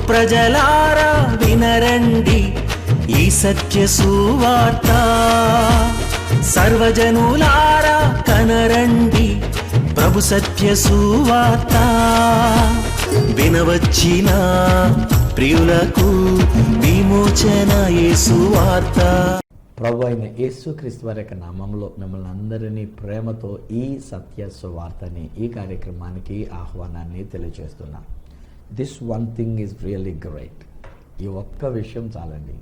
ప్రజలారా వినరండి ఈ సత్య సువార్త, సర్వజనులారా కనరండి ప్రభు సత్య సువార్త. వినవచ్చిన ప్రియులకు విమోచన యేసు వార్త. ప్రభు అయిన యేసుక్రీస్తు వారి యొక్క నామంలో మిమ్మల్ని అందరినీ ప్రేమతో ఈ సత్య సువార్తని, ఈ కార్యక్రమానికి ఆహ్వానాన్ని తెలియజేస్తున్నా. This one thing is really great. ఈ ఒక్క విషయం చాలండి.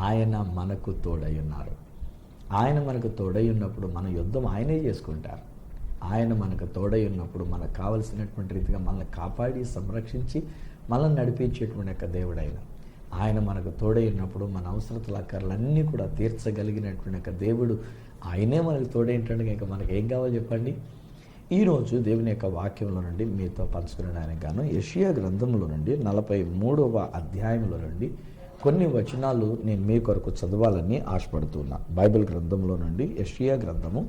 ఆయన మనకు తోడై ఉన్నారు. ఆయన మనకు తోడై ఉన్నప్పుడు మన యుద్ధం ఆయనే చేసుకుంటారు. ఆయన మనకు తోడై ఉన్నప్పుడు మనకు కావలసినటువంటి రీతిగా మనల్ని కాపాడి సంరక్షించి మనల్ని నడిపించేటువంటి యొక్క దేవుడైన ఆయన మనకు తోడై ఉన్నప్పుడు మన అవసరతల అక్కర్లన్నీ కూడా తీర్చగలిగినటువంటి యొక్క దేవుడు ఆయనే మనకు తోడై ఉంటాడు. ఇంకా మనకి ఏం కావాలి చెప్పండి. ఈరోజు దేవుని యొక్క వాక్యంలో నుండి మీతో పంచుకునడానికి గాను యెషయా గ్రంథంలో నుండి 43వ అధ్యాయంలో నుండి కొన్ని వచనాలు నేను మీ కొరకు చదవాలని ఆశపడుతున్నా. బైబిల్ గ్రంథంలో నుండి యెషయా గ్రంథము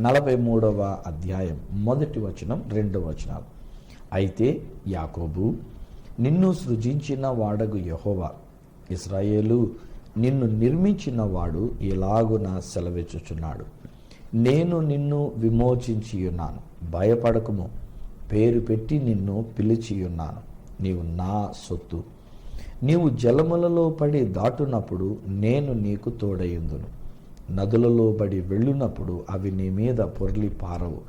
43వ అధ్యాయం 1వ వచనం 2వ వచనాలు. అయితే యాకోబు, నిన్ను సృజించిన వాడగు యెహోవా, ఇశ్రాయేలు, నిన్ను నిర్మించిన వాడు ఇలాగున సెలవిచ్చుచున్నాడు, నేను నిన్ను విమోచించి ఉన్నాను, భయపడకుము, పేరు పెట్టి నిన్ను పిలిచి ఉన్నాను, నీవు నా సొత్తు. నీవు జలములలో పడి దాటునప్పుడు నేను నీకు తోడయుందును, నదులలో పడి వెళ్ళునప్పుడు అవి నీ మీద పొర్లి పారవు.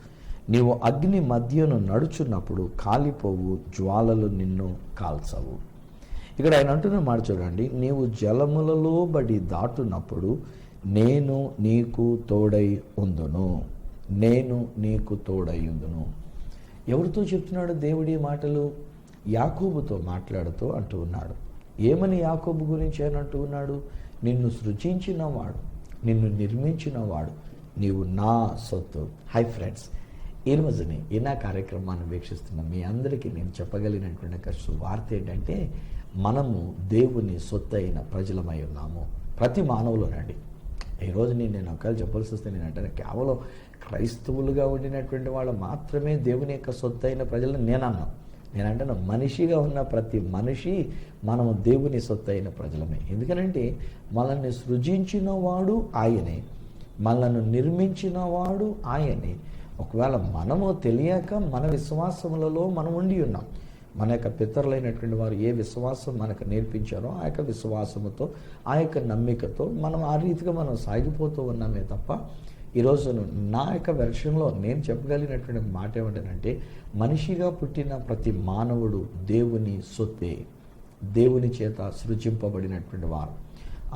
నీవు అగ్ని మధ్యను నడుచున్నప్పుడు కాలిపోవు, జ్వాలలు నిన్ను కాల్చవు. ఇక్కడ ఆయన అంటున్న మాట చూడండి, నీవు జలములలో బడి దాటునప్పుడు నేను నీకు తోడై ఉందును, నేను నీకు తోడై ఉందును. ఎవరితో చెప్తున్నాడు దేవుడి మాటలు? యాకోబుతో మాట్లాడుతూ అంటూ ఉన్నాడు. ఏమని యాకోబు గురించి ఆయన అంటూ ఉన్నాడు? నిన్ను సృజించిన వాడు, నిన్ను నిర్మించిన వాడు, నీవు నా సొత్తు. హై ఫ్రెండ్స్, ఈ రోజుని ఈ నా కార్యక్రమాన్ని వీక్షిస్తున్న మీ అందరికీ నేను చెప్పగలిగినటువంటి ఒక సువార్త ఏంటంటే, మనము దేవుని సొత్తు అయిన ప్రజలమై ఉన్నాము. ప్రతి మానవులోనండి. ఈరోజు నేను ఒకవేళ చెప్పాల్సి వస్తే నేనంటే కేవలం క్రైస్తవులుగా ఉండినటువంటి వాళ్ళు మాత్రమే దేవుని యొక్క సొత్తు అయిన ప్రజలను నేనంటే మనిషిగా ఉన్న ప్రతి మనిషి మనము దేవుని సొత్తు అయిన ప్రజలమే. ఎందుకనంటే మనల్ని సృజించిన వాడు ఆయనే, మనల్ని నిర్మించిన వాడు ఆయనే. ఒకవేళ మనము తెలియక మన విశ్వాసములలో మనం ఉండి ఉన్నాం. మన యొక్క పితరులైనటువంటి వారు ఏ విశ్వాసం మనకు నేర్పించారో ఆ యొక్క విశ్వాసముతో, ఆ యొక్క నమ్మికతో మనం ఆ రీతిగా మనం సాగిపోతూ ఉన్నామే తప్ప, ఈరోజు నా యొక్క వెర్షన్లో నేను చెప్పగలిగినటువంటి మాట ఏమిటంటే, మనిషిగా పుట్టిన ప్రతి మానవుడు దేవుని సొత్తే, దేవుని చేత సృజింపబడినటువంటి వారు.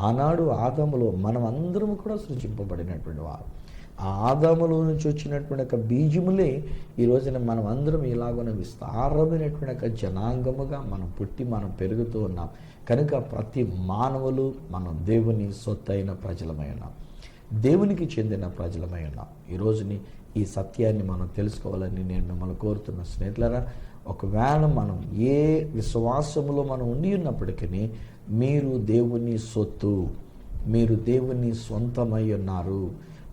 ఆనాడు ఆదాములో మనం అందరం కూడా సృజింపబడినటువంటి వారు. ఆ ఆదాములో నుంచి వచ్చినటువంటి ఒక బీజములే ఈ రోజున మనం అందరం ఇలాగున్న విస్తారమైనటువంటి ఒక జనాంగముగా మనం పుట్టి మనం పెరుగుతూ ఉన్నాం. కనుక ప్రతి మానవులు మనం దేవుని సొత్తైన ప్రజలమై ఉన్నాం, దేవునికి చెందిన ప్రజలమై ఉన్నాం. ఈరోజుని ఈ సత్యాన్ని మనం తెలుసుకోవాలని నేను మిమ్మల్ని కోరుతున్న స్నేహితులారా. ఒకవేళ మనం ఏ విశ్వాసములో మనం ఉండి ఉన్నప్పటికీ మీరు దేవుని సొత్తు, మీరు దేవుని సొంతమై ఉన్నారు,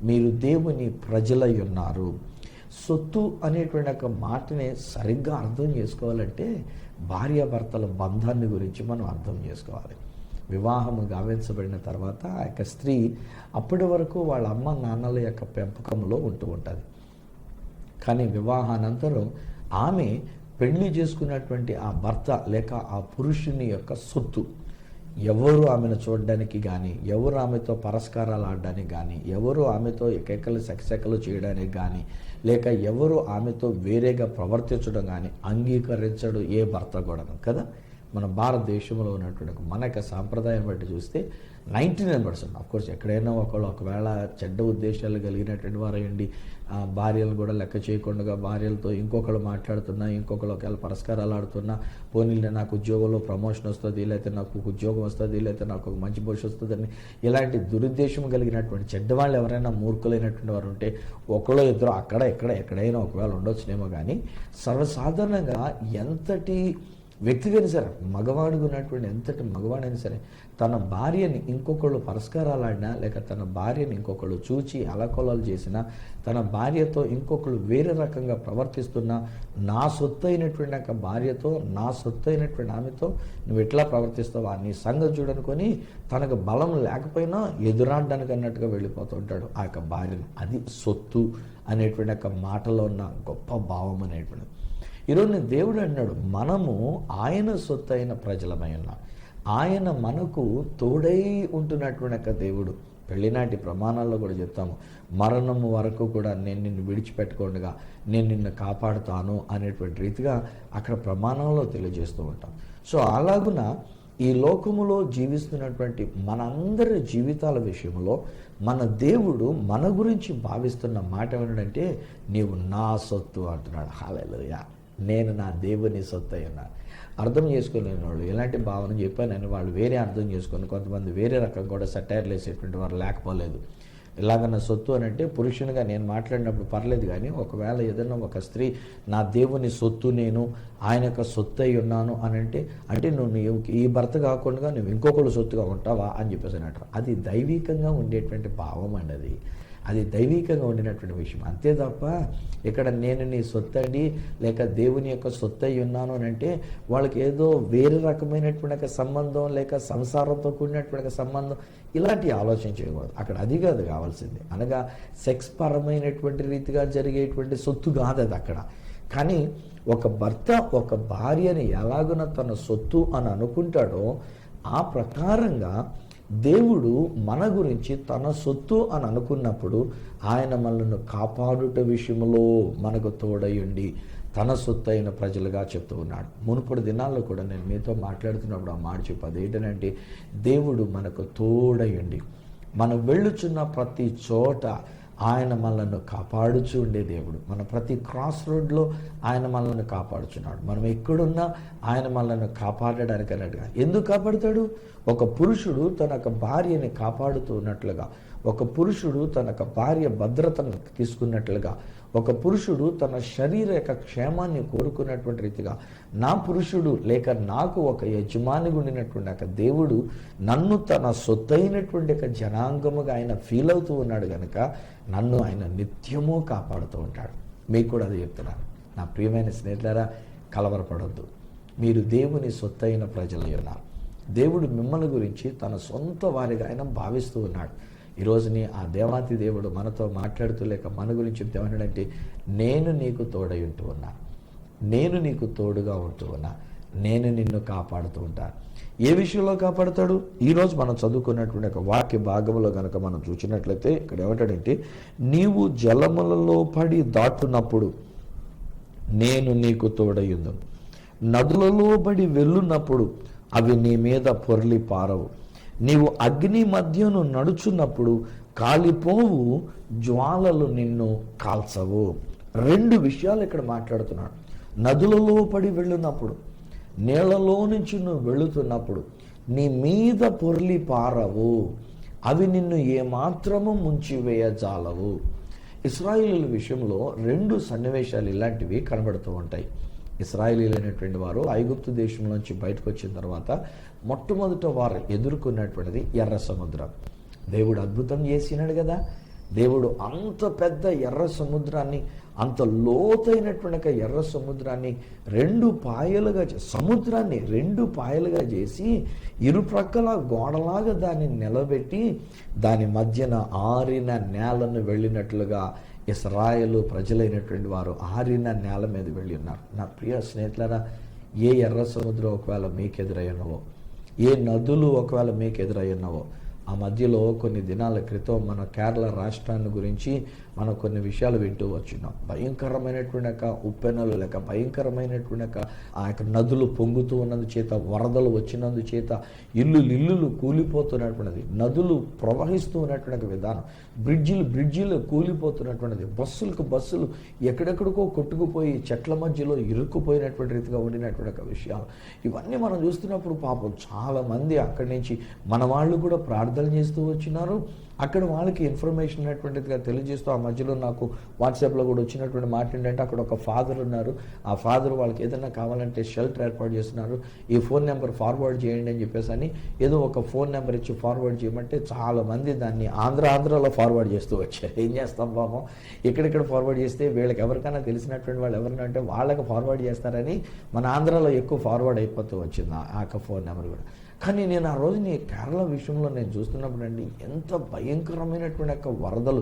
మీరు దేవుని ప్రజలై ఉన్నారు. సొత్తు అనేటువంటి ఒక మాటని సరిగ్గా అర్థం చేసుకోవాలంటే భార్యాభర్తల బంధాన్ని గురించి మనం అర్థం చేసుకోవాలి. వివాహము గావించబడిన తర్వాత ఆ యొక్క స్త్రీ అప్పటి వరకు వాళ్ళ అమ్మ నాన్నల యొక్క పెంపకంలో ఉంటూ ఉంటుంది. కానీ వివాహానంతరం ఆమె పెళ్లి చేసుకున్నటువంటి ఆ భర్త లేక ఆ పురుషుని యొక్క సొత్తు. ఎవరు ఆమెను చూడడానికి కానీ, ఎవరు ఆమెతో పరస్కారాలు ఆడడానికి కానీ, ఎవరు ఆమెతో ఎకెక్కలు సెకసెకలు చేయడానికి కానీ, లేక ఎవరు ఆమెతో వేరేగా ప్రవర్తించడం కానీ అంగీకరించడు ఏ భర్త కూడా కదా. మన భారతదేశంలో ఉన్నటువంటి మన యొక్క సాంప్రదాయం బట్టి చూస్తే 99% అఫ్కోర్స్ ఎక్కడైనా ఒకవేళ చెడ్డ ఉద్దేశాలు కలిగినటువంటి వారండి, భార్యలు కూడా లెక్క చేయకుండా భార్యలతో ఇంకొకళ్ళు మాట్లాడుతున్నా, ఇంకొకళ్ళు ఒకవేళ పరస్కారాలు ఆడుతున్నా, పోనీలే నాకు ఉద్యోగంలో ప్రమోషన్ వస్తుంది, లేకపోతే నాకు ఉద్యోగం వస్తుంది, లేకపోతే నాకు ఒక మంచి భవిష్యత్తు వస్తుందని ఇలాంటి దురుద్దేశం కలిగినటువంటి చెడ్డవాళ్ళు ఎవరైనా మూర్ఖులైనటువంటి వారు ఉంటే ఒకళ్ళో ఇద్దరు అక్కడ ఎక్కడైనా ఒకవేళ ఉండొచ్చునేమో. కానీ సర్వసాధారణంగా ఎంతటి వ్యక్తిగైనా సరే, మగవాడిగా ఉన్నటువంటి ఎంతటి మగవాడైనా సరే తన భార్యని ఇంకొకళ్ళు పరస్కారాలాడినా, లేక తన భార్యని ఇంకొకళ్ళు చూచి అలకొలలు చేసినా, తన భార్యతో ఇంకొకళ్ళు వేరే రకంగా ప్రవర్తిస్తున్నా, నా సొత్తు అయినటువంటి యొక్క భార్యతో, నా సొత్తు అయినటువంటి ఆమెతో నువ్వు ఎట్లా ప్రవర్తిస్తావా నీ సంగతి చూడనుకొని తనకు బలం లేకపోయినా ఎదురాడడానికి అన్నట్టుగా వెళ్ళిపోతూ ఉంటాడు ఆ యొక్క భార్యను. అది సొత్తు అనేటువంటి యొక్క మాటలో ఉన్న గొప్ప భావం అనేటువంటిది. ఈరోజు నేను దేవుడు అన్నాడు, మనము ఆయన సొత్తు అయిన ప్రజలమై ఉన్నాం. ఆయన మనకు తోడై ఉంటున్నటువంటి యొక్క దేవుడు. పెళ్లినాటి ప్రమాణాల్లో కూడా చెప్తాము, మరణము వరకు కూడా నేను నిన్ను విడిచిపెట్టుకోండిగా నేను నిన్ను కాపాడుతాను అనేటువంటి రీతిగా అక్కడ ప్రమాణంలో తెలియజేస్తూ ఉంటాం. సో అలాగున ఈ లోకములో జీవిస్తున్నటువంటి మనందరి జీవితాల విషయంలో మన దేవుడు మన గురించి భావిస్తున్న మాట ఏమిటంటే, నీవు నా సొత్తు అంటున్నాడు. హల్లెలూయా. నేను నా దేవుని సొత్తు అయి ఉన్నాను. అర్థం చేసుకోలేని వాళ్ళు ఎలాంటి భావన చెప్పానని వాళ్ళు వేరే అర్థం చేసుకొని కొంతమంది వేరే రకం కూడా సటైర్లు వేసేటువంటి వారు లేకపోలేదు. ఇలాగ సొత్తు అని అంటే పురుషునిగా నేను మాట్లాడినప్పుడు పర్లేదు, కానీ ఒకవేళ ఏదైనా ఒక స్త్రీ నా దేవుని సొత్తు, నేను ఆయన యొక్క సొత్తు అయి ఉన్నాను అని అంటే నువ్వు ఈ భర్త కాకుండా నువ్వు ఇంకొకళ్ళు సొత్తుగా ఉంటావా అని చెప్పేసి అంటారు. అది దైవికంగా ఉండేటువంటి భావం అండి. అది దైవికంగా ఉండినటువంటి విషయం. అంతే తప్ప ఇక్కడ నేను నీ సొత్తండి లేక దేవుని యొక్క సొత్తు అయి ఉన్నాను అని అంటే వాళ్ళకి ఏదో వేరే రకమైనటువంటి సంబంధం లేక సంసారంతో కూడినటువంటి సంబంధం ఇలాంటి ఆలోచన చేయకూడదు. అక్కడ అది కాదు కావాల్సింది. అనగా సెక్స్ పరమైనటువంటి రీతిగా జరిగేటువంటి సొత్తు కాదు అది అక్కడ. కానీ ఒక భర్త ఒక భార్యని ఎలాగున తన సొత్తు అని అనుకుంటాడో ఆ ప్రకారంగా దేవుడు మన గురించి తన సొత్తు అని అనుకున్నప్పుడు ఆయన మనల్ని కాపాడుట విషయంలో మనకు తోడయుండి తన సొత్తు అయిన ప్రజలుగా చెప్తూ ఉన్నాడు. మునుపటి దినాల్లో కూడా నేను మీతో మాట్లాడుతున్నప్పుడు ఆ మాట చెప్పేది ఏంటంటే, దేవుడు మనకు తోడయుండి మనం వెళ్ళుచున్న ప్రతి చోట ఆయన మనల్ని కాపాడుచు ఉండే దేవుడు. మన ప్రతి క్రాస్ రోడ్లో ఆయన మనల్ని కాపాడుచున్నాడు. మనం ఎక్కడున్నా ఆయన మనల్ని కాపాడడానికి అన్నట్టుగా. ఎందుకు కాపాడుతాడు? ఒక పురుషుడు తన యొక్క భార్యని కాపాడుతూ ఉన్నట్లుగా, ఒక పురుషుడు తన యొక్క భార్య భద్రతను తీసుకున్నట్లుగా, ఒక పురుషుడు తన శరీర యొక్క క్షేమాన్ని కోరుకున్నటువంటి రీతిగా నా పురుషుడు లేక నాకు ఒక యజమానిగా ఉండినటువంటి ఒక దేవుడు నన్ను తన సొత్తైనటువంటి ఒక జనాంగముగా ఆయన ఫీల్ అవుతూ ఉన్నాడు కనుక నన్ను ఆయన నిత్యము కాపాడుతూ ఉంటాడు. మీకు కూడా అది చెప్తున్నాను. నా ప్రియమైన స్నేహితులారా, కలవరపడొద్దు. మీరు దేవుని సొత్తైన ప్రజలు ఉన్నారు. దేవుడు మిమ్మల్ని గురించి తన సొంత వారిగా ఆయన భావిస్తూ ఉన్నాడు. ఈరోజుని ఆ దేవాతి దేవుడు మనతో మాట్లాడుతూ లేక మన గురించి చెప్తామన్నాడంటే, నేను నీకు తోడై ఉంటూ ఉన్నా, నేను నీకు తోడుగా ఉంటూ ఉన్నా, నేను నిన్ను కాపాడుతూ ఉంటాను. ఏ విషయంలో కాపాడుతాడు? ఈరోజు మనం చదువుకున్నటువంటి ఒక వాక్య భాగంలో కనుక మనం చూసినట్లయితే ఇక్కడ ఏమంటాడంటే, నీవు జలములలో పడి దాటునప్పుడు నేను నీకు తోడై ఉందును, నదులలో పడి వెళ్ళున్నప్పుడు అవి నీ మీద పొర్లి పారవు, నీవు అగ్ని మధ్యను నడుచున్నప్పుడు కాలిపోవు జ్వాలలు నిన్ను కాల్చవు. రెండు విషయాలు ఇక్కడ మాట్లాడుతున్నాడు. నదులలో పడి వెళ్ళినప్పుడు, నీళ్లలో నుంచి నువ్వు వెళుతున్నప్పుడు నీ మీద పొర్లి పారవు, అవి నిన్ను ఏమాత్రము ముంచివేయజాలవు. ఇశ్రాయేలీల విషయంలో రెండు సన్నివేశాలు ఇలాంటివి కనబడుతూ ఉంటాయి. ఇశ్రాయేలీలు అనేటువంటి వారు ఐగుప్తు దేశంలోంచి బయటకు వచ్చిన తర్వాత మొట్టమొదట వారు ఎదుర్కొన్నటువంటిది ఎర్ర సముద్రం. దేవుడు అద్భుతం చేసినాడు కదా. దేవుడు అంత పెద్ద ఎర్ర సముద్రాన్ని, అంత లోతైనటువంటి ఎర్ర సముద్రాన్ని సముద్రాన్ని రెండు పాయలుగా చేసి ఇరుప్రక్కల గోడలాగా దాన్ని నిలబెట్టి దాని మధ్యన ఆరిన నేలను వెళ్ళినట్లుగా ఇశ్రాయేలు ప్రజలైనటువంటి వారు ఆరిన నేల మీద వెళ్ళి ఉన్నారు. నా ప్రియ స్నేహితులారా, ఏ ఎర్ర సముద్రం ఒకవేళ మీకు ఎదురయ్యున్నవో, ఏ నదులు ఒకవేళ మీకు ఎదురయ్యున్నవో, ఆ మధ్యలో కొన్ని దినాల క్రితం మన కేరళ రాష్ట్రాన్ని గురించి మనం కొన్ని విషయాలు వింటూ వచ్చినాం. భయంకరమైనటువంటి యొక్క ఉప్పెనలు లేక భయంకరమైనటువంటి ఆ యొక్క నదులు పొంగుతూ ఉన్నందు చేత, వరదలు వచ్చినందు చేత ఇల్లులు కూలిపోతున్నటువంటిది, నదులు ప్రవహిస్తూ ఉన్నటువంటి విధానం, బ్రిడ్జిలు కూలిపోతున్నటువంటిది, బస్సులు ఎక్కడెక్కడికో కొట్టుకుపోయి చెట్ల మధ్యలో ఇరుక్కుపోయినటువంటి రీతిగా ఉండినటువంటి విషయాలు ఇవన్నీ మనం చూస్తున్నప్పుడు పాపం చాలామంది అక్కడి నుంచి మన వాళ్ళు కూడా ప్రార్థన ప్రార్థన చేస్తూ వచ్చినారు. అక్కడ వాళ్ళకి ఇన్ఫర్మేషన్ అనేటువంటిదిగా తెలియజేస్తూ ఆ మధ్యలో నాకు వాట్సాప్లో కూడా వచ్చినటువంటి మాట ఏంటంటే అక్కడ ఒక ఫాదర్ ఉన్నారు. ఆ ఫాదర్ వాళ్ళకి ఏదైనా కావాలంటే షెల్టర్ ఏర్పాటు చేస్తున్నారు, ఈ ఫోన్ నెంబర్ ఫార్వర్డ్ చేయండి అని చెప్పేసి అని ఏదో ఒక ఫోన్ నెంబర్ ఇచ్చి ఫార్వర్డ్ చేయమంటే చాలామంది దాన్ని ఆంధ్రాలో ఫార్వర్డ్ చేస్తూ వచ్చారు. ఏం చేస్తాం పాపం, ఇక్కడిక్కడ ఫార్వర్డ్ చేస్తే వీళ్ళకి ఎవరికైనా తెలిసినటువంటి వాళ్ళు ఎవరైనా అంటే వాళ్ళకి ఫార్వర్డ్ చేస్తారని మన ఆంధ్రాలో ఎక్కువ ఫార్వర్డ్ అయిపోతూ వచ్చింది ఆ ఫోన్ నెంబర్ కూడా. కానీ నేను ఆ రోజుని కేరళ విషయంలో నేను చూస్తున్నప్పుడు అండి, ఎంత భయంకరమైనటువంటి యొక్క వరదలు,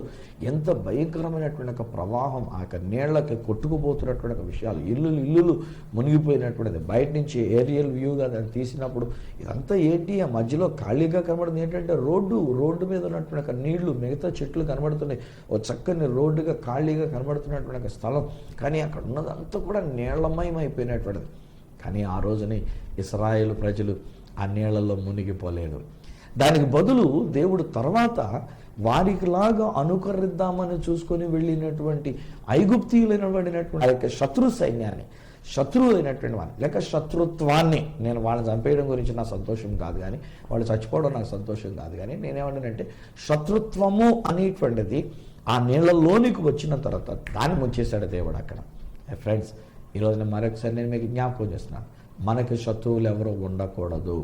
ఎంత భయంకరమైనటువంటి యొక్క ప్రవాహం, ఆ యొక్క నీళ్ళకి కొట్టుకుపోతున్నటువంటి విషయాలు, ఇల్లులు మునిగిపోయినటువంటిది. బయట నుంచి ఏరియల్ వ్యూగా దాన్ని తీసినప్పుడు ఇదంతా ఏంటి, ఆ మధ్యలో ఖాళీగా కనబడుతుంది ఏంటంటే రోడ్డు మీద ఉన్నటువంటి నీళ్లు, మిగతా చెట్లు కనబడుతున్నాయి, ఓ చక్కని రోడ్డుగా ఖాళీగా కనబడుతున్నటువంటి స్థలం, కానీ అక్కడ ఉన్నదంతా కూడా నీళ్లమయం అయిపోయినటువంటిది. కానీ ఆ రోజుని ఇశ్రాయేలు ప్రజలు ఆ నీళ్లలో మునిగిపోలేదు. దానికి బదులు దేవుడు తర్వాత వారికిలాగా అనుకరిద్దామని చూసుకొని వెళ్ళినటువంటి ఐగుప్తీయులైనటువంటి ఆ యొక్క శత్రు సైన్యాన్ని, శత్రువు అయినటువంటి వారిని లేక శత్రుత్వాన్ని, నేను వాళ్ళని చంపేయడం గురించి నా సంతోషం కాదు కానీ, వాళ్ళు చచ్చిపోవడం నాకు సంతోషం కాదు కానీ, నేనేమంటానంటే శత్రుత్వము అనేటువంటిది ఆ నీళ్లలోనికి వచ్చిన తర్వాత దాన్ని ముంచేశాడు దేవుడు అక్కడ. ఫ్రెండ్స్, ఈరోజు మరొకసారి నేను మీకు జ్ఞాపకం చేస్తున్నాను, మనకి శత్రువులు ఎవరో ఉండకూడదు.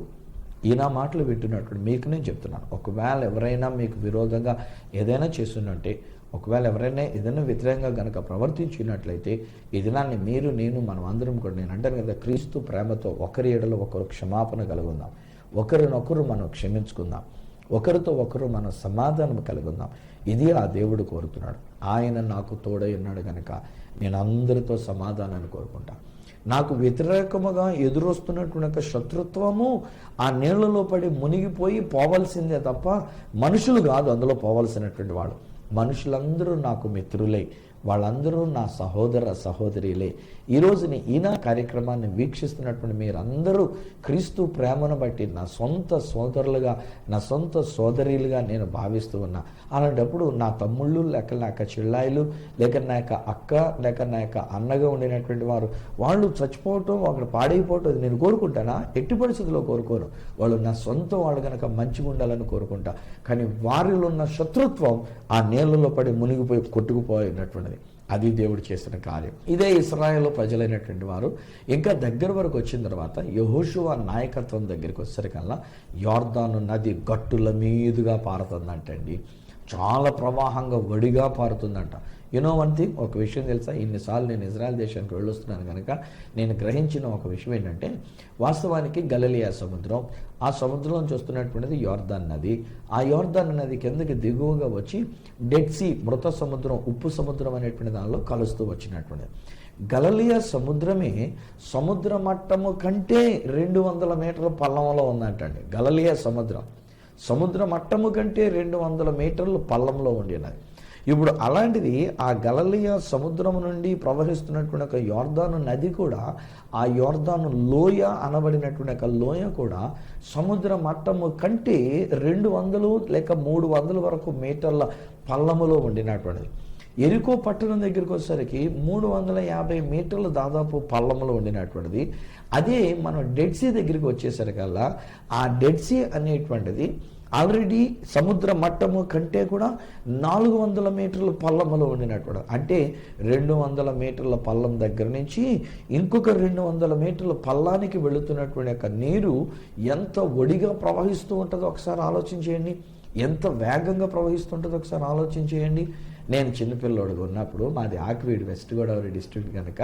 ఈయన మాటలు వింటున్నటువంటి మీకు నేను చెప్తున్నాను, ఒకవేళ ఎవరైనా మీకు విరోధంగా ఏదైనా చేస్తున్నట్టే, ఒకవేళ ఎవరైనా ఏదైనా వ్యతిరేకంగా కనుక ప్రవర్తించినట్లయితే ఈ దినాన్ని మీరు, నేను, మనం అందరం కూడా, నేను అంటాను కదా, క్రీస్తు ప్రేమతో ఒకరి ఎడలో ఒకరు క్షమాపణ కలుగుందాం, ఒకరినొకరు మనం క్షమించుకుందాం, ఒకరితో ఒకరు మనం సమాధానం కలుగుందాం. ఇది ఆ దేవుడు కోరుతున్నాడు. ఆయన నాకు తోడై ఉన్నాడు కనుక నేను అందరితో సమాధానాన్ని కోరుకుంటా. నాకు వ్యతిరేకముగా ఎదురొస్తున్నటువంటి శత్రుత్వము ఆ నీళ్లలో పడి మునిగిపోయి పోవలసిందే తప్ప మనుషులు కాదు అందులో పోవలసినటువంటి వాళ్ళు. మనుషులందరూ నాకు మిత్రులై, వాళ్ళందరూ నా సహోదర సహోదరులే. ఈరోజుని ఈయన కార్యక్రమాన్ని వీక్షిస్తున్నటువంటి మీరందరూ క్రీస్తు ప్రేమను బట్టి నా సొంత సోదరులుగా, నా సొంత సోదరీలుగా నేను భావిస్తూ ఉన్నా. అలాంటప్పుడు నా తమ్ముళ్ళు లేక నా యొక్క చెల్లాయిలు, లేక నా యొక్క అక్క, లేక నా యొక్క అన్నగా ఉండినటువంటి వారు, వాళ్ళు చచ్చిపోవటం, అక్కడ పాడైపోవటం నేను కోరుకుంటానా? ఎట్టి పరిస్థితుల్లో కోరుకోను. వాళ్ళు నా సొంత వాళ్ళు కనుక మంచిగా ఉండాలని కోరుకుంటా. కానీ వారిలో ఉన్న శత్రుత్వం ఆ నీళ్లలో పడి మునిగిపోయి కొట్టుకుపోయినటువంటిది. అది దేవుడు చేసిన కార్యం. ఇదే ఇశ్రాయేలు ప్రజలైనటువంటి వారు ఇంకా దగ్గర వరకు వచ్చిన తర్వాత యెహోషువ నాయకత్వం దగ్గరికి వచ్చేసరికల్లా యోర్దాను నది గట్టుల మీదుగా పారుతుందంటండి. చాలా ప్రవాహంగా వడిగా పారుతుందంట. యూనో వన్ థింగ్, ఒక విషయం తెలుసా, ఇన్నిసార్లు నేను ఇజ్రాయెల్ దేశానికి వెళ్ళొస్తున్నాను కనుక నేను గ్రహించిన ఒక విషయం ఏంటంటే, వాస్తవానికి గలిలయ సముద్రం, ఆ సముద్రంలో చూస్తున్నటువంటిది యోర్దాన్ నది. ఆ యోర్దాన్ నది కిందకి దిగువగా వచ్చి డెడ్ సీ, మృత సముద్రం, ఉప్పు సముద్రం అనేటువంటి దానిలో కలుస్తూ వచ్చినటువంటిది. గలిలయ సముద్రమే సముద్ర మట్టము కంటే 200 మీటర్ల పల్లంలో ఉందంటండి. గలిలయ సముద్ర మట్టము కంటే 200 మీటర్లు పల్లంలో ఉండినది. ఇప్పుడు అలాంటిది ఆ గలిలయ సముద్రం నుండి ప్రవహిస్తున్నటువంటి ఒక యోర్దాను నది కూడా, ఆ యోర్దాను లోయ అనబడినటువంటి ఒక లోయ కూడా సముద్ర మట్టము కంటే 200 లేక 300 వరకు మీటర్ల పల్లములో ఉండినటువంటిది. ఎరికో పట్టణం దగ్గరికి వచ్చేసరికి 350 మీటర్లు దాదాపు పల్లములో ఉండినటువంటిది. అదే మనం డెడ్ సీ దగ్గరికి వచ్చేసరికల్లా ఆ డెడ్ సీ అనేటువంటిది ఆల్రెడీ సముద్ర మట్టము కంటే కూడా 400 మీటర్ల పల్లములో ఉండినటువంటి, అంటే 200 మీటర్ల పల్లం దగ్గర నుంచి ఇంకొక 200 మీటర్ల పల్లానికి వెళుతున్నటువంటి యొక్క నీరు ఎంత ఒడిగా ప్రవహిస్తూ ఉంటుందో ఒకసారి ఆలోచించేయండి. ఎంత వేగంగా ప్రవహిస్తుంటుందో ఒకసారి ఆలోచించేయండి. నేను చిన్నపిల్లోడుగా ఉన్నప్పుడు మాది ఆకివీడు, వెస్ట్ గోదావరి డిస్ట్రిక్ట్ కనుక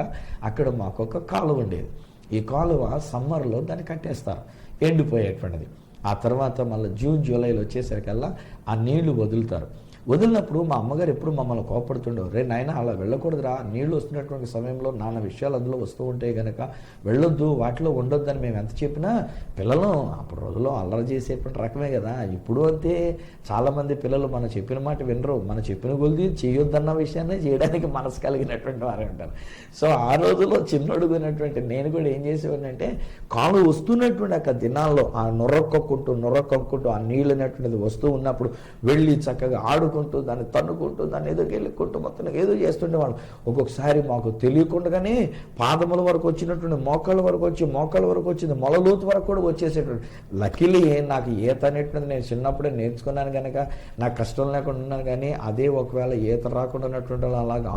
అక్కడ మాకు ఒక కాలువ ఉండేది. ఈ కాలువ సమ్మర్లో దాన్ని కట్టేస్తారు, ఎండిపోయేటువంటిది. ఆ తర్వాత మళ్ళీ జూన్ జూలైలో వచ్చేసరికల్లా ఆ నీళ్లు వదులుతారు. వదిలినప్పుడు మా అమ్మగారు ఎప్పుడు మమ్మల్ని కోపడుతుండేవారు, రే నాయన అలా వెళ్ళకూడదురా, నీళ్లు వస్తున్నటువంటి సమయంలో నాన్న విషయాలు అందులో వస్తూ ఉంటే కనుక వెళ్ళొద్దు, వాటిలో ఉండొద్దని మేము ఎంత చెప్పినా పిల్లలు అప్పుడు రోజుల్లో అల్లరి చేసేటువంటి రకమే కదా. ఇప్పుడు అంతే, చాలామంది పిల్లలు మనం చెప్పిన మాట వినరు, మనం చెప్పిన కొలిది చేయొద్దన్న విషయాన్ని చేయడానికి మనసు కలిగినటువంటి వారే ఉంటారు. సో ఆ రోజుల్లో చిన్నడుగునటువంటి నేను కూడా ఏం చేసేవాడిని అంటే, కాలు వస్తున్నటువంటి ఆ దినాల్లో ఆ నొరక్కొక్కుంటూ ఆ నీళ్ళు అనేటువంటిది వస్తూ ఉన్నప్పుడు వెళ్ళి చక్కగా ఆడుకుంటూ ఆడుకుంటూ దాన్ని తన్నుకుంటూ దాన్ని ఏదో గెలుక్కుంటూ మొత్తం ఏదో చేస్తుండేవాళ్ళం. ఒక్కొక్కసారి మాకు తెలియకుండానే పాదముల వరకు వచ్చినటువంటి మోకాళ్ళ వరకు వచ్చింది, మొలలోతు వరకు కూడా వచ్చేసేటువంటి. లక్కీలీ నాకు ఈత అనేటువంటిది నేను చిన్నప్పుడే నేర్చుకున్నాను కనుక నాకు కష్టం లేకుండా ఉన్నాను. కానీ అదే ఒకవేళ ఈత రాకుండా ఉన్నటువంటి అలాగే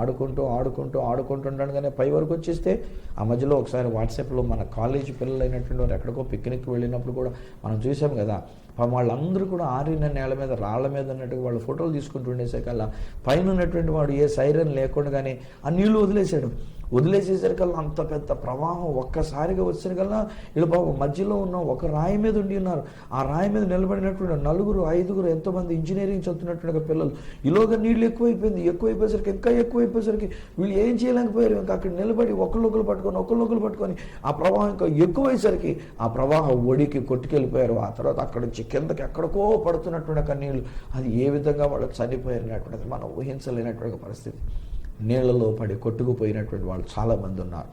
ఆడుకుంటుంటాను. కానీ పై వరకు వచ్చేస్తే ఆ మధ్యలో ఒకసారి వాట్సాప్లో మన కాలేజీ పిల్లలు అయినటువంటి వారు ఎక్కడికో పిక్నిక్ వెళ్ళినప్పుడు కూడా మనం చూసాం కదా, వాళ్ళందరూ కూడా ఆరిన నేల మీద రాళ్ల మీద ఉన్నట్టుగా వాళ్ళు ఫోటోలు తీసుకుంటుండేసరికల్లా పైన ఉన్నటువంటి వాడు ఏ సైరన్ లేకుండా కానీ ఆ నీళ్లు వదిలేసేసరికల్లా అంత పెద్ద ప్రవాహం ఒక్కసారిగా వచ్చేసరికల్లా వీళ్ళు బాబు మధ్యలో ఉన్న ఒక రాయి మీద ఉండి ఉన్నారు. ఆ రాయి మీద నిలబడినటువంటి 4, 5 ఎంతోమంది ఇంజనీరింగ్ చదువుతున్నట్టుగా పిల్లలు. ఈలోగా నీళ్ళు ఎక్కువైపోయేసరికి ఇంకా ఎక్కువైపోయేసరికి వీళ్ళు ఏం చేయలేకపోయారు. ఇంకా అక్కడ నిలబడి ఒకళ్ళొకరు పట్టుకొని ఆ ప్రవాహం ఇంకా ఎక్కువైసరికి ఆ ప్రవాహం ఒడికి కొట్టుకెళ్ళిపోయారు. ఆ తర్వాత అక్కడి నుంచి కిందకి ఎక్కడికో పడుతున్నటువంటి నీళ్ళు, అది ఏ విధంగా వాళ్ళు చనిపోయినటువంటిది మనం ఊహించలేనటువంటి పరిస్థితి. నీళ్లలో పడి కొట్టుకుపోయినటువంటి వాళ్ళు చాలామంది ఉన్నారు.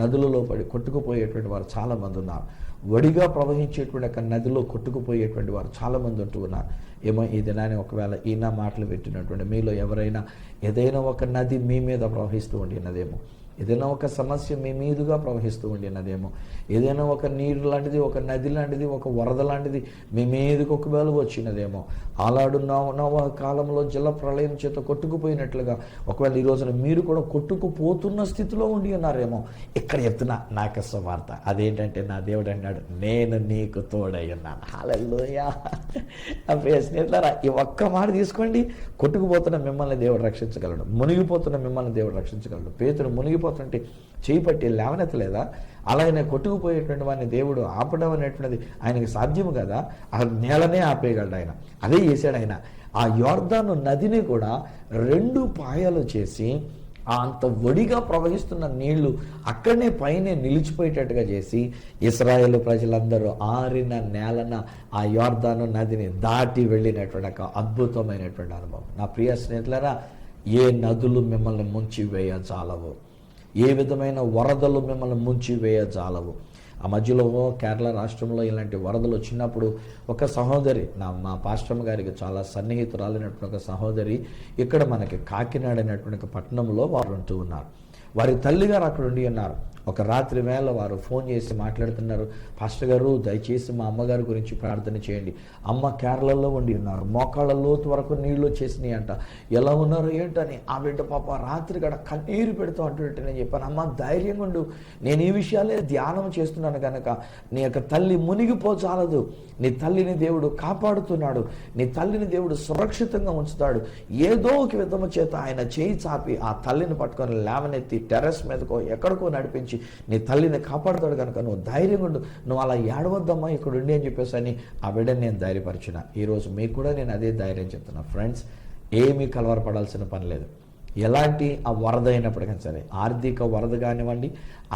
నదులలో పడి కొట్టుకుపోయేటువంటి వారు చాలామంది ఉన్నారు. వడిగా ప్రవహించేటువంటి నదిలో కొట్టుకుపోయేటువంటి వారు చాలామంది ఉంటూ ఉన్నారు. ఏమో ఈ దినాన్ని ఒకవేళ ఈయన మాటలు పెట్టినటువంటి మీలో ఎవరైనా ఏదైనా ఒక నది మీ మీద ప్రవహిస్తూ ఉండినదేమో, ఏదైనా ఒక సమస్య మీ మీదుగా ప్రవహిస్తూ ఉండినదేమో, ఏదైనా ఒక నీరు లాంటిది, ఒక నది లాంటిది, ఒక వరద లాంటిది మీ మీదకి ఒకవేళ వచ్చినదేమో, ఆలాడు నవ కాలంలో జల ప్రళయం చేత కొట్టుకుపోయినట్లుగా ఒకవేళ ఈ రోజున మీరు కూడా కొట్టుకుపోతున్న స్థితిలో ఉండి ఉన్నారేమో. ఇక్కడ చెప్తున్నా నాకు సువార్త అదేంటంటే, నా దేవుడు అన్నాడు, నేను నీకు తోడై ఉన్నాను. హల్లెలూయా. ప్రియ స్నేహితులారా, ఈ ఒక్క మాట తీసుకోండి. కొట్టుకుపోతున్న మిమ్మల్ని దేవుడు రక్షించగలడు, మునిగిపోతున్న మిమ్మల్ని దేవుడు రక్షించగలడు. పేతురు మునిగిపోతుంటే చేయి పట్టి లేవనెత్తలేదా? అలాగనే కొట్టుకుపోయేటువంటి వాడిని దేవుడు ఆపడం అనేటువంటిది ఆయనకి సాధ్యము కదా. ఆ నేలనే ఆపేయగలడు ఆయన. అదే చేశాడు ఆయన. ఆ యోర్దాను నదిని కూడా 2 పాయలు చేసి అంత ఒడిగా ప్రవహిస్తున్న నీళ్లు అక్కడనే పైనే నిలిచిపోయేటట్టుగా చేసి ఇశ్రాయేలు ప్రజలందరూ ఆరిన నేలన ఆ యోర్దాను నదిని దాటి వెళ్ళినటువంటి ఒక అద్భుతమైనటువంటి అనుభవం. నా ప్రియ స్నేహితులారా, ఏ నదులు మిమ్మల్ని ముంచి వేయజాలవు, ఏ విధమైన వరదలు మిమ్మల్ని ముంచి వేయజాలవు. ఆ మధ్యలో కేరళ రాష్ట్రంలో ఇలాంటి వరదలు వచ్చినప్పుడు ఒక సహోదరి, మా పాస్టర్ గారికి చాలా సన్నిహితురాలినటువంటి ఒక సహోదరి ఇక్కడ మనకి కాకినాడ అనేటువంటి పట్టణంలో వారు ఉంటూ ఉన్నారు. వారి తల్లిగారు అక్కడ ఉండి ఉన్నారు. ఒక రాత్రి వేళ వారు ఫోన్ చేసి మాట్లాడుతున్నారు, పాస్టర్ గారు దయచేసి మా అమ్మగారి గురించి ప్రార్థన చేయండి. అమ్మ కేరళలో ఉండి ఉన్నారు, మోకాళ్ళ లోతు వరకు నీళ్ళు వచ్చేసినాయి అంట. ఎలా ఉన్నారు ఏంటని ఆ బిడ్డ పాప రాత్రి గడ కన్నీరు పెడుతూ అంటుంటే నేను చెప్పాను, అమ్మ ధైర్యంగా ఉండు, నేను ఈ విషయాలే ధ్యానం చేస్తున్నాను కనుక నీ యొక్క తల్లి మునిగిపోచాలదు. నీ తల్లిని దేవుడు కాపాడుతున్నాడు, నీ తల్లిని దేవుడు సురక్షితంగా ఉంచుతాడు. ఏదో ఒక విధము చేత ఆయన చేయి చాపి ఆ తల్లిని పట్టుకొని లేవనెత్తి టెర్రస్ మీదకో ఎక్కడికో నడిపించి నీ తల్లిని కాపాడుతాడు కనుక నువ్వు ధైర్యంగా ఉండు, నువ్వు అలా ఏడవద్దమ్మా ఇక్కడ ఉండి అని చెప్పేసి అని ఆ బిడ్డని నేను ధైర్యపరిచిన. ఈరోజు మీకు కూడా నేను అదే ధైర్యం చెప్తున్నా. ఫ్రెండ్స్, ఏమీ కలవరపడాల్సిన పని లేదు. ఎలాంటి ఆ వరద అయినప్పటికీ సరే, ఆర్థిక వరద కానివ్వండి,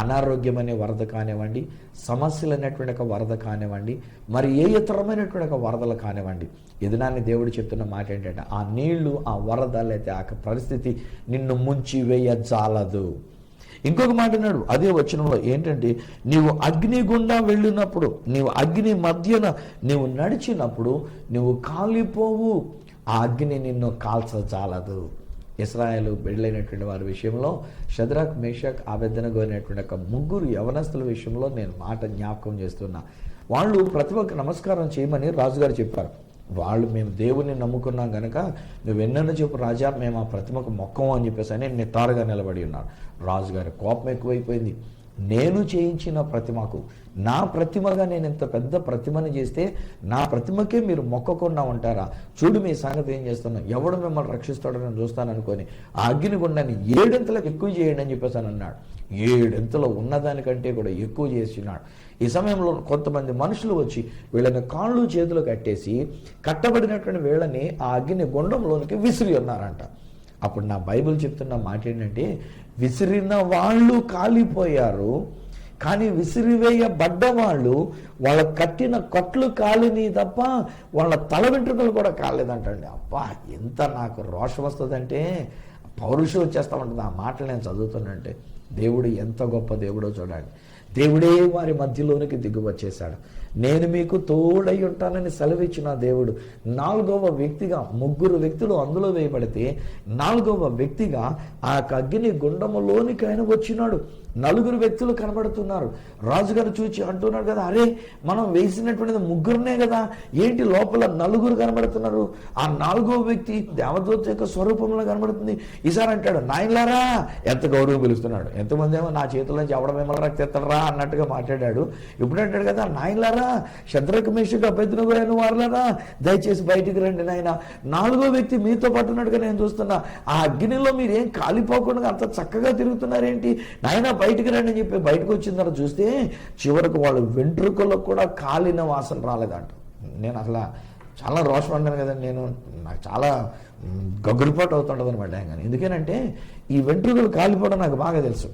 అనారోగ్యం అనే వరద కానివ్వండి, సమస్యలు అనేటువంటి ఒక వరద కానివ్వండి, మరి ఏ ఇతరమైనటువంటి ఒక వరదలు కానివ్వండి, ఎదునాన్ని దేవుడు చెప్తున్న మాట ఏంటంటే, ఆ నీళ్లు, ఆ వరద లేకపోతే ఆ పరిస్థితి నిన్ను ముంచి వేయజాలదు. ఇంకొక మాట అన్నాడు అదే వచనంలో ఏంటంటే, నీవు అగ్ని గుండా వెళ్ళినప్పుడు, నీవు అగ్ని మధ్యన నీవు నడిచినప్పుడు నువ్వు కాలిపోవు, ఆ అగ్ని నిన్ను కాల్చజాలదు. ఇశ్రాయేలు వెళ్ళైనటువంటి వారి విషయంలో షద్రక్, మేషక్, అబేద్నెగో అనేటువంటి ఒక 3 యవనస్తుల విషయంలో నేను మాట జ్ఞాపకం చేస్తున్నా. వాళ్ళు ప్రతి ఒక్క నమస్కారం చేయమని రాజుగారు చెప్పారు. వాళ్ళు మేము దేవుని నమ్ముకున్నాం కనుక నువ్వు ఎన్నెన్నో చెప్పు రాజా, మేము ఆ ప్రతిమకు మొక్కం అని చెప్పేసి అని నిటారుగా నిలబడి ఉన్నారు. రాజుగారి కోపం ఎక్కువైపోయింది. నేను చేయించిన ప్రతిమకు, నా ప్రతిమగా నేను ఇంత పెద్ద ప్రతిమని చేస్తే నా ప్రతిమకే మీరు మొక్కకుండా ఉంటారా? చూడు మీ సంగతి ఏం చేస్తున్నా, ఎవడు మిమ్మల్ని రక్షిస్తాడని చూస్తాను అనుకొని ఆ అగ్నిగుండాన్ని 7 ఎక్కువ చేయండి అని చెప్పేసి అని అన్నాడు. 7 ఉన్నదానికంటే కూడా ఎక్కువ చేసినాడు. ఈ సమయంలో కొంతమంది మనుషులు వచ్చి వీళ్ళని కాళ్ళు చేతులు కట్టేసి కట్టబడినటువంటి వీళ్ళని ఆ అగ్ని గుండంలోనికి విసిరి ఉన్నారంట. అప్పుడు నా బైబిల్ చెప్తున్న మాట ఏంటంటే, విసిరిన వాళ్ళు కాలిపోయారు, కానీ విసిరివేయబడ్డ వాళ్ళు వాళ్ళ కట్టిన కట్లు కాలిని తప్ప వాళ్ళ తల వెంట్రుకలు కూడా కాలేదంటండి. అబ్బా, ఎంత నాకు రోషం వస్తుందంటే పౌరుషం వచ్చేస్తా ఉంటుంది ఆ మాటలు నేను చదువుతున్నంటే. దేవుడు ఎంత గొప్ప దేవుడో చూడండి. దేవుడే వారి మధ్యలోనికి దిగువచ్చేశాడు. నేను మీకు తోడై ఉంటానని సెలవిచ్చిన దేవుడు 4వ వ్యక్తిగా, 3 వ్యక్తులు అందులో వేయబడితే 4వ వ్యక్తిగా ఆ అగ్ని గుండములోనికి ఆయన వచ్చినాడు. 4 వ్యక్తులు కనబడుతున్నారు. రాజుగారు చూచి అంటున్నాడు కదా, అరే మనం వేసినటువంటిది 3 కదా, ఏంటి లోపల 4 కనబడుతున్నారు? ఆ 4వ వ్యక్తి దేవదూత యొక్క స్వరూపంలో కనబడుతుంది. ఈసారి అంటాడు, నాయనలారా, ఎంత గౌరవం పిలుస్తున్నాడు. ఎంతమంది ఏమో నా చేతుల నుంచి ఎవడ మిమ్మల్ని రక్తెత్తరా అన్నట్టుగా మాట్లాడాడు. ఇప్పుడు అంటాడు కదా, నాయనలారా, శద్రకు మేషకు అబేద్నెగో అయిన వారులారా, దయచేసి బయటికి రండి నాయన. 4వ వ్యక్తి మీతో పట్టున్నట్టుగా నేను చూస్తున్నా. ఆ అగ్నిలో మీరు ఏం కాలిపోకుండా అంత చక్కగా తిరుగుతున్నారేంటి నాయన, బయటికి రండి అని చెప్పి బయటకు వచ్చిన తర్వాత చూస్తే చివరకు వాళ్ళు వెంట్రుకలకు కూడా కాలిన వాసన రాలేదంట. నేను అసలు చాలా రోషం అన్నాను కదండి, నాకు చాలా గగురుపాటు అవుతుంటుంది అనమాట. కానీ ఎందుకేనంటే ఈ వెంట్రుకలు కాలిపోవడం నాకు బాగా తెలుసు.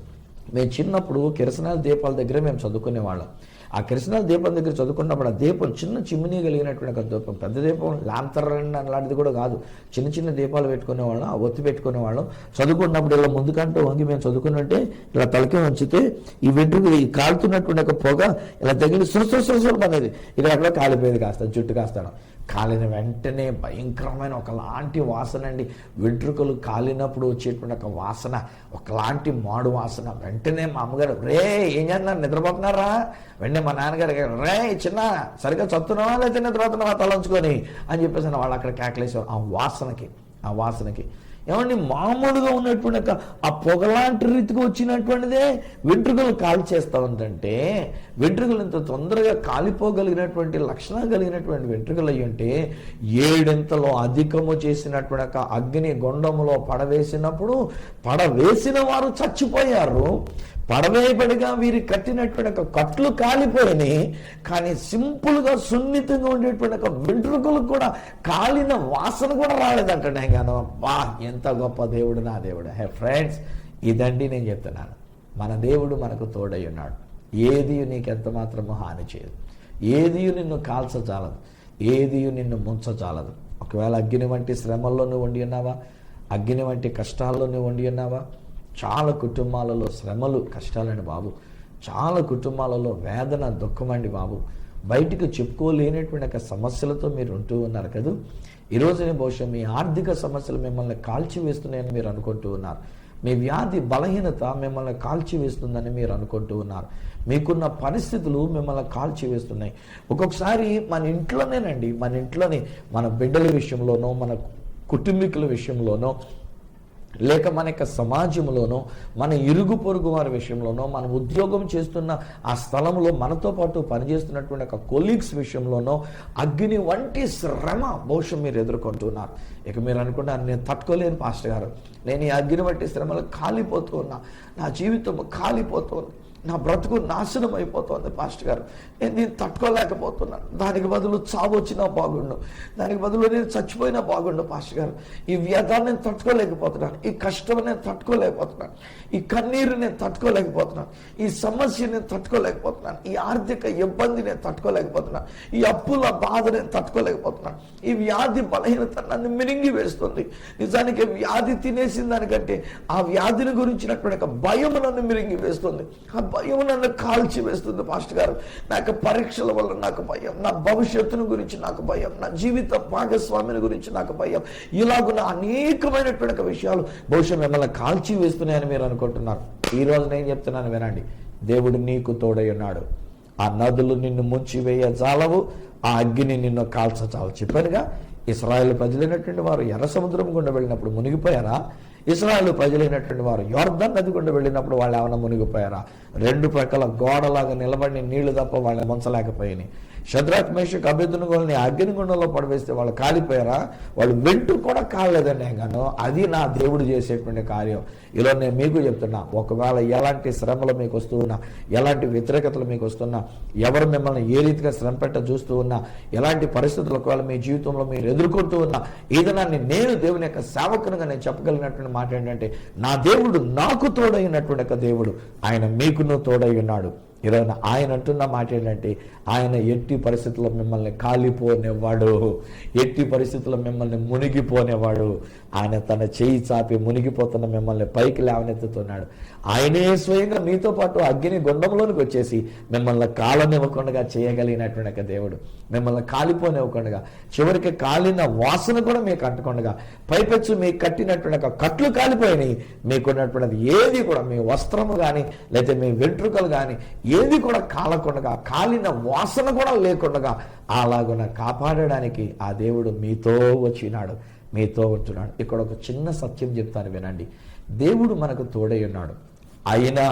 మేము చిన్నప్పుడు కిరసనాల దీపాల దగ్గర మేము చదువుకునేవాళ్ళం. ఆ కిరసనాల దీపం దగ్గర చదువుకున్నప్పుడు ఆ దీపం చిన్న చిమ్మినీ కలిగినటువంటి ఒక దీపం, పెద్ద దీపం ల్యాంతరన్ అలాంటిది కూడా కాదు, చిన్న చిన్న దీపాలు పెట్టుకునేవాళ్ళం, ఆ ఒత్తి పెట్టుకునేవాళ్ళం. చదువుకున్నప్పుడు ఇలా ముందుకంటూ వంగి మేము చదువుకున్నట్టే ఇలా తలకే ఉంచితే ఈ వెంట్రుక ఈ కాలుతున్నటువంటి ఒక పొగ ఇలా తగిలి సురసురసురం అనేది ఇక్కడ అక్కడ కాలిపోయేది, కాస్త జుట్టు కాస్తాను. కాలిన వెంటనే భయంకరమైన ఒకలాంటి వాసన అండి. వెంట్రుకలు కాలినప్పుడు వచ్చేటువంటి ఒక వాసన, ఒకలాంటి మాడు వాసన. వెంటనే మా అమ్మగారు, రే ఏం చేస్తున్నారు, నిద్రపోతున్నారా? వెంటనే మా నాన్నగారు, రే చిన్న సరిగ్గా చదువుతున్నావా లేకపోతే నిద్రపోతున్నావా తలంచుకొని అని చెప్పేసి వాళ్ళు అక్కడ కేకలేసేవారు. ఆ వాసనకి ఏమండి మామూలుగా ఉన్నటువంటి ఆ పొగలాంటి రీతికి వచ్చినటువంటిదే వెంట్రుకలు కాల్చేస్తా ఉందంటే, వెంట్రుకలు ఇంత తొందరగా కాలిపోగలిగినటువంటి లక్షణాలు కలిగినటువంటి వెంట్రుకలు అయ్యి ఉంటే 7 అధికము చేసినటువంటి అగ్ని గుండములో పడవేసినప్పుడు పడవేసిన వారు చచ్చిపోయారు. పడవేయబడిగా వీరి కట్టినటువంటి కట్లు కాలిపోయినాయి. కానీ సింపుల్గా సున్నితంగా ఉండేటువంటి వెంట్రుకలకు కూడా కాలిన వాసన కూడా రాలేదంటే గాను. బా ఎంత గొప్ప దేవుడు నా దేవుడు. హే ఫ్రెండ్స్, ఇదండి నేను చెప్తున్నాను, మన దేవుడు మనకు తోడై ఉన్నాడు. ఏది నీకు ఎంత మాత్రమో హాని చేయదు, ఏది నిన్ను కాల్చజాలదు, ఏది నిన్ను ముంచజాలదు. ఒకవేళ అగ్ని వంటి శ్రమల్లో నువ్వు వండి ఉన్నావా, అగ్ని వంటి కష్టాల్లో నువ్వు వండి ఉన్నావా? చాలా కుటుంబాలలో శ్రమలు, కష్టాలండి బాబు. చాలా కుటుంబాలలో వేదన, దుఃఖమండి బాబు. బయటికి చెప్పుకోలేనటువంటి సమస్యలతో మీరు ఉంటూ ఉన్నారు కదా. ఈరోజునే బహుశా మీ ఆర్థిక సమస్యలు మిమ్మల్ని కాల్చివేస్తున్నాయని మీరు అనుకుంటూ ఉన్నారు. మీ వ్యాధి బలహీనత మిమ్మల్ని కాల్చివేస్తుందని మీరు అనుకుంటూ ఉన్నారు. మీకున్న పరిస్థితులు మిమ్మల్ని కాల్చివేస్తున్నాయి. ఒక్కొక్కసారి మన ఇంట్లోనే మన బిడ్డల విషయంలోనో, మన కుటుంబీకుల విషయంలోనో, లేక మన యొక్క సమాజంలోనో, మన ఇరుగు పొరుగు వారి విషయంలోనో, మనం ఉద్యోగం చేస్తున్న ఆ స్థలంలో మనతో పాటు పనిచేస్తున్నటువంటి ఒక కొలీగ్స్ విషయంలోనో అగ్ని వంటి శ్రమ బహుశా మీరు ఎదుర్కొంటున్నారు. ఇక మీరు అనుకుంటారు, నేను తట్టుకోలేను పాస్టర్ గారు, నేను ఈ అగ్ని వంటి శ్రమలు కాలిపోతూ ఉన్నా, నా జీవితం కాలిపోతూ ఉంది, నా బ్రతుకు నాశనం అయిపోతుంది పాస్టర్ గారు, నేను దీన్ని తట్టుకోలేకపోతున్నాను, దానికి బదులు చావు వచ్చినా బాగుండు, దానికి బదులు నేను చచ్చిపోయినా బాగుండు పాస్టర్ గారు, ఈ వ్యధాన్ని నేను తట్టుకోలేకపోతున్నాను, ఈ కష్టం నేను తట్టుకోలేకపోతున్నాను, ఈ కన్నీరు నేను తట్టుకోలేకపోతున్నాను, ఈ సమస్య నేను తట్టుకోలేకపోతున్నాను, ఈ ఆర్థిక ఇబ్బంది నేను తట్టుకోలేకపోతున్నాను, ఈ అప్పుల బాధ నేను తట్టుకోలేకపోతున్నాను, ఈ వ్యాధి బలహీనత నన్ను మిరింగి వేస్తుంది. నిజానికి వ్యాధి తినేసిన దానికంటే ఆ వ్యాధిని గురించినటువంటి భయం నన్ను మిరింగి వేస్తుంది. ఆ భయం నన్ను కాల్చి వేస్తుంది పాస్టర్ గారు. నాకు పరీక్షల వల్ల నాకు భయం, నా భవిష్యత్తును గురించి నాకు భయం, నా జీవిత భాగస్వామిని గురించి నాకు భయం, ఇలాగున్న అనేకమైనటువంటి విషయాలు బహుశా మిమ్మల్ని కాల్చి వేస్తున్నాయని మీరు అనుకుంటున్నారు. ఈ రోజు నేను చెప్తున్నాను వినండి, దేవుడు నీకు తోడై ఉన్నాడు. ఆ నదులు నిన్ను ముంచివేయ జాలవు, ఆ అగ్ని నిన్ను కాల్చచాలు. చెప్పారుగా, ఇశ్రాయేలు ప్రజలైనటువంటి వారు ఎర్ర సముద్రం గుండా వెళ్ళినప్పుడు మునిగిపోయారా? ఇశ్రాయేలు ప్రజలైనటువంటి వారు యోర్దాను నది గుండా వెళ్ళినప్పుడు వాళ్ళు ఏమైనా మునిగిపోయారా? 2 ప్రక్కల గోడలాగా నిలబడి నీళ్లు తప్ప వాళ్ళని ముంచలేకపోయినాయి. షద్రక్ మేషక్ అబేద్నెగోల్ని అగ్నిగుండంలో పడవేస్తే వాళ్ళు కాలిపోయారా? వాళ్ళు వెంట్రు కూడా కాలేదండి. గాను అది నా దేవుడు చేసేటువంటి కార్యం. ఇలా నేను మీకు చెప్తున్నా, ఒకవేళ ఎలాంటి శ్రమలు మీకు వస్తూ ఉన్నా, ఎలాంటి వ్యతిరేకతలు మీకు వస్తున్నా, ఎవరు మిమ్మల్ని ఏ రీతిగా శ్రమ పెట్ట చూస్తూ ఉన్నా, ఎలాంటి పరిస్థితులు ఒకవేళ మీ జీవితంలో మీరు ఎదుర్కొంటూ ఉన్నా, ఏదైనా నేను దేవుని యొక్క సేవకునిగా నేను చెప్పగలిగినటువంటి మాట ఏంటంటే, నా దేవుడు నాకు తోడైనటువంటి ఒక దేవుడు, ఆయన మీకును తోడై ఉన్నాడు. ఈరోజు ఆయన అంటున్న మాట ఏంటంటే, ఆయన ఎట్టి పరిస్థితుల్లో మిమ్మల్ని కాలిపోనేవాడు, ఎట్టి పరిస్థితుల్లో మిమ్మల్ని మునిగిపోనేవాడు. ఆయన తన చేయి చాపి మునిగిపోతున్న మిమ్మల్ని పైకి లేవనెత్తుతున్నాడు. ఆయనే స్వయంగా మీతో పాటు అగ్ని గుండంలోనికి వచ్చేసి మిమ్మల్ని కాలనివ్వకుండా చేయగలిగినటువంటి ఒక దేవుడు, మిమ్మల్ని కాలిపోనివ్వకుండా, చివరికి కాలిన వాసన కూడా మీకు అంటకుండా, పైపెచ్చు మీకు కట్టినటువంటి ఒక కట్లు కాలిపోయినాయి, మీకున్నటువంటిది ఏది కూడా, మీ వస్త్రము కానీ లేకపోతే మీ వెంట్రుకలు కానీ ఏది కూడా కాలకుండా, కాలిన వాసన కూడా లేకుండా అలాగున కాపాడడానికి ఆ దేవుడు మీతో వచ్చినాడు, మీతో ఉంటున్నాడు. ఇక్కడ ఒక చిన్న సత్యం చెప్తాను వినండి. దేవుడు మనకు తోడై ఉన్నాడు. అయినా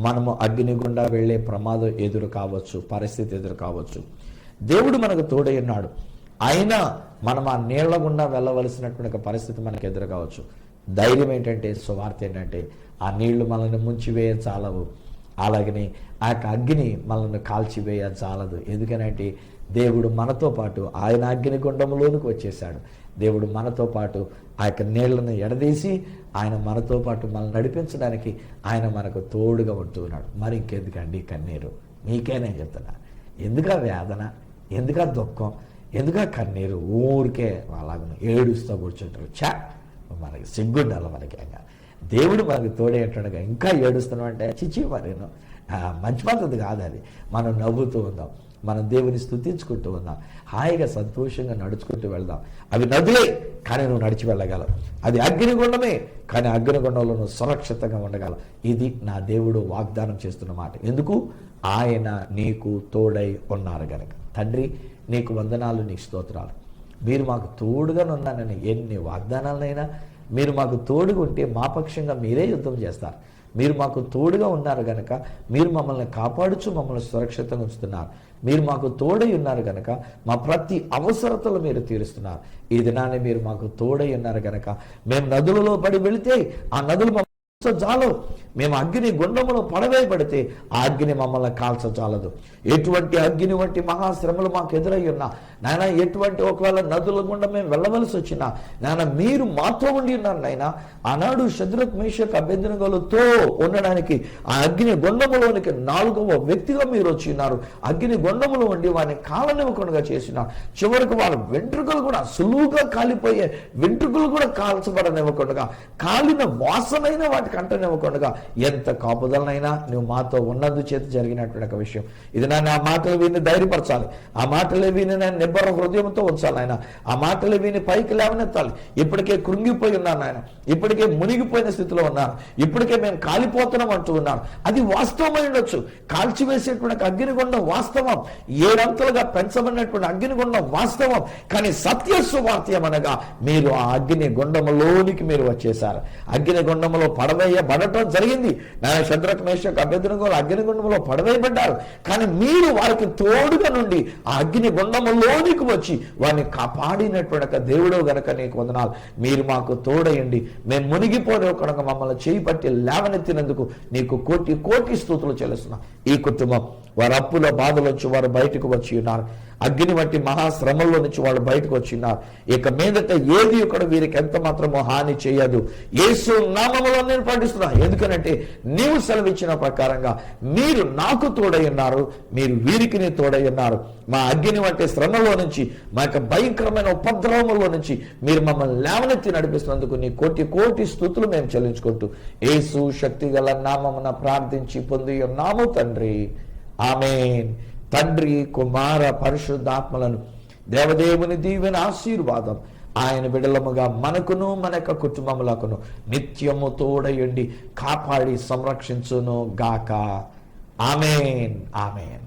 మనము అగ్ని గుండా వెళ్ళే ప్రమాదం ఎదురు కావచ్చు, పరిస్థితి ఎదురు కావచ్చు. దేవుడు మనకు తోడై ఉన్నాడు. అయినా మనం ఆ నీళ్ల గుండా వెళ్ళవలసినటువంటి ఒక పరిస్థితి మనకు ఎదురు కావచ్చు. ధైర్యం ఏంటంటే, సువార్త ఏంటంటే, ఆ నీళ్లు మనల్ని ముంచివేయ చాలవు, అలాగని ఆ యొక్క అగ్ని మనల్ని కాల్చివేయ చాలదు. ఎందుకనంటే దేవుడు మనతో పాటు ఆయన అగ్ని గుండంలోనికి వచ్చేసాడు. దేవుడు మనతో పాటు ఆ యొక్క నీళ్లను ఎడదీసి ఆయన మనతో పాటు మనల్ని నడిపించడానికి ఆయన మనకు తోడుగా ఉంటున్నాడు. మరి ఇంకెందుకండి కన్నీరు? మీకే నేను చెప్తున్నా. ఎందుకా వేదన, ఎందుకా దుఃఖం, ఎందుకా కన్నీరు? ఊరికే అలాగ ఏడుస్తూ కూర్చుంటారు. మనకి సిగ్గుండాలి మనకి. దేవుడు మనకు తోడేటట్టుగా ఇంకా ఏడుస్తున్నాం అంటే చిచ్చి మరేను మంచి పద్ధతి కాదు అది. మనం నవ్వుతూ ఉందాం, మనం దేవుని స్తుతించుకుంటూ ఉందాం, హాయిగా సంతోషంగా నడుచుకుంటూ వెళ్దాం. అవి నదులే కానీ నువ్వు నడిచి వెళ్ళగలవు. అది అగ్నిగుండమే కానీ అగ్నిగుండంలో నువ్వు సురక్షితంగా ఉండగలవు. ఇది నా దేవుడు వాగ్దానం చేస్తున్న మాట. ఎందుకు? ఆయన నీకు తోడై ఉన్నారు గనక. తండ్రి నీకు వందనాలు, నీకు స్తోత్రాలు. మీరు మాకు తోడుగా ఉన్నానని ఎన్ని వాగ్దానాలైనా మీరు మాకు తోడుగా ఉంటే మా పక్షంగా మీరే యుద్ధం చేస్తారు. మీరు మాకు తోడుగా ఉన్నారు కనుక మీరు మమ్మల్ని కాపాడుచు మమ్మల్ని సురక్షితంగా ఉంచుతున్నారు. మీరు మాకు తోడై ఉన్నారు కనుక మా ప్రతి అవసరతలు మీరు తీరుస్తున్నారు. ఈ దినాన్ని మీరు మాకు తోడై ఉన్నారు కనుక మేము నదులలో పడి వెళితే ఆ నదులు చాలు, మేము అగ్ని గుండములో పడవేయబడితే ఆ అగ్ని మమ్మల్ని కాల్చచాలదు. ఎటువంటి అగ్ని వంటి మహాశ్రమలు మాకు ఎదురై ఉన్నా నాయన, ఎటువంటి ఒకవేళ నదుల గుండా మేము వెళ్ళవలసి వచ్చినా నాయన మీరు మాతో ఉండి ఉన్నారు నాయన. ఆనాడు షద్రక్ మేషక్ అబేద్నెగోలతో ఉండడానికి ఆ అగ్ని గుండములోనికి 4వ వ్యక్తిగా మీరు వచ్చి ఉన్నారు. అగ్ని గుండములో ఉండి వారిని కాలనివ్వకుండా చేసినారు. చివరికి వాళ్ళ వెంట్రుకలు కూడా సులువుగా కాలిపోయే వెంట్రుకలు కూడా కాల్చబడనివ్వకుండా, కాలిన వాసనైన వాటికి అంటనివ్వకుండా, ఎంత కాపుదలనైనా నువ్వు మాతో ఉన్నందు చేత జరిగినటువంటి ఒక విషయం ఇది. నన్ను ఆ మాటలు విని ధైర్యపరచాలి, ఆ మాటలు విని నేను నిబ్బర హృదయంతో ఉంచాలి ఆయన. ఆ మాటలు విని పైకి లేవనెత్తాలి. ఇప్పటికే కృంగిపోయి ఉన్నాను ఆయన, ఇప్పటికే మునిగిపోయిన స్థితిలో ఉన్నాను, ఇప్పటికే మేము కాలిపోతున్నాం అంటూ ఉన్నాను. అది వాస్తవమై ఉండొచ్చు. కాల్చివేసేటువంటి అగ్నిగుండం వాస్తవం, 7 అంతలుగా పెంచబడినటువంటి అగ్నిగుండం వాస్తవం. కానీ సత్య సువార్త మీరు ఆ అగ్ని గుండములోనికి మీరు వచ్చేసారు. అగ్ని గుండములో పడవేయబడటం జరిగింది. షద్రక్ మేషక్ అబేద్నెగోలు అగ్నిగుండంలో పడవేయబడ్డారు. కానీ మీరు వారికి తోడుగా నుండి ఆ అగ్ని గుండములోనికి వచ్చి వారిని కాపాడినటువంటి దేవుడు గనక నీకు వందనాలు. మీరు మాకు తోడయండి, మేము మునిగిపోలేకుండా మమ్మల్ని చేయి పట్టి లేవనెత్తినందుకు నీకు కోటి కోటి స్తుతులు చెల్లిస్తున్నాం. ఈ కుటుంబం వారి అప్పుల బాధలోంచి వారు బయటకు వచ్చి ఉన్నారు. అగ్ని వంటి మహాశ్రమంలో నుంచి వాళ్ళు బయటకు వచ్చినారు. ఇక మీదట ఏది కూడా వీరికి ఎంత మాత్రమో హాని చేయదు. యేసు నామములో నేను పాటిస్తున్నా. ఎందుకనంటే నీవు సెలవిచ్చిన ప్రకారంగా మీరు నాకు తోడై ఉన్నారు, మీరు వీరికి తోడై ఉన్నారు. మా అగ్ని వంటి శ్రమలో నుంచి, మా యొక్క భయంకరమైన ఉపద్రవములో నుంచి మీరు మమ్మల్ని లేవనెత్తి నడిపిస్తున్నందుకు నీ కోటి కోటి స్తుతులు మేము చెల్లించుకుంటూ యేసు శక్తి గల నామమున ప్రార్థించి పొంది ఉన్నాము తండ్రి. ఆమేన్. తండ్రి, కుమార, పరిశుద్ధాత్మలను దేవదేవుని దీవెన ఆశీర్వాదం ఆయన బిడలముగా మనకును మన యొక్క కుటుంబములకును నిత్యము తోడయుండి కాపాడి సంరక్షించును గాక. ఆమేన్. ఆమేన్.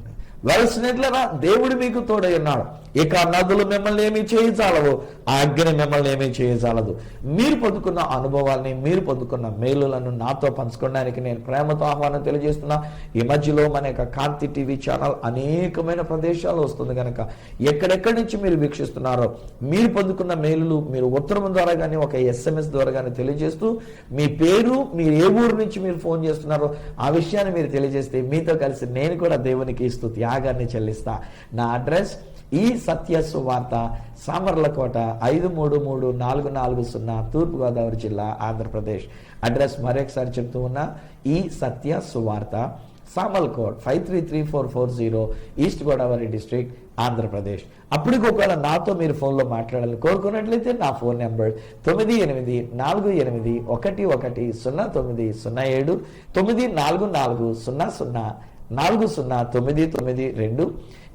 వెలసినట్లరా దేవుడు మీకు తోడై ఉన్నాడు. ఇక నదులు మిమ్మల్ని ఏమీ చేయజాలవు, ఆ అగ్ని మిమ్మల్ని ఏమీ చేయజాలదు. మీరు పొందుకున్న అనుభవాల్ని, మీరు పొందుకున్న మేలులను నాతో పంచుకోవడానికి నేను ప్రేమతో ఆహ్వానం తెలియజేస్తున్నా. ఈ మధ్యలో మన యొక్క కాంతి టీవీ ఛానల్ అనేకమైన ప్రదేశాలు వస్తుంది కనుక ఎక్కడెక్కడి నుంచి మీరు వీక్షిస్తున్నారో మీరు పొందుకున్న మేలులు మీరు ఉత్తరం ద్వారా కానీ ఒక SMS ద్వారా కానీ తెలియజేస్తూ మీ పేరు, మీరు ఏ ఊరు నుంచి మీరు ఫోన్ చేస్తున్నారో ఆ విషయాన్ని మీరు తెలియజేస్తే మీతో కలిసి నేను కూడా దేవునికి స్తుతి యాగాన్ని చెల్లిస్తా. నా అడ్రస్ ఈ సత్య సువార్త, సామర్లకోట 533440, తూర్పుగోదావరి జిల్లా, ఆంధ్రప్రదేశ్. అడ్రస్ మరొకసారి చెప్తూ ఉన్నా, ఈ Satya Suvartha, Samalkot 533440, east Godavari district, Andhra Pradesh. అప్పటికి ఒకవేళ నాతో మీరు ఫోన్లో మాట్లాడాలని కోరుకున్నట్లయితే నా ఫోన్ నెంబర్ 9848110907, 9440040992,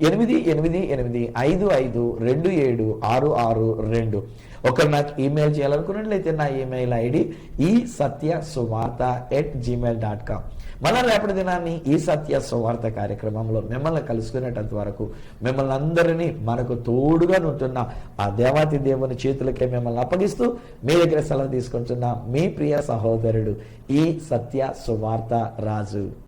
888855276662. ఒకరు నాకు ఈమెయిల్ చేయాలనుకున్నట్లయితే నా ఈమెయిల్ ఐడి esatyasuvartha@gmail.com. మన రేపటి దినాన్ని ఈ సత్య సువార్త కార్యక్రమంలో మిమ్మల్ని కలుసుకునేటంత వరకు మిమ్మల్ని అందరినీ మనకు తోడుగా ఉంటున్న ఆ దేవాతి దేవుని చేతులకే మిమ్మల్ని అప్పగిస్తూ మీ దగ్గర సెలవు తీసుకుంటున్న మీ ప్రియ సహోదరుడు ఈ సత్య సువార్త రాజు.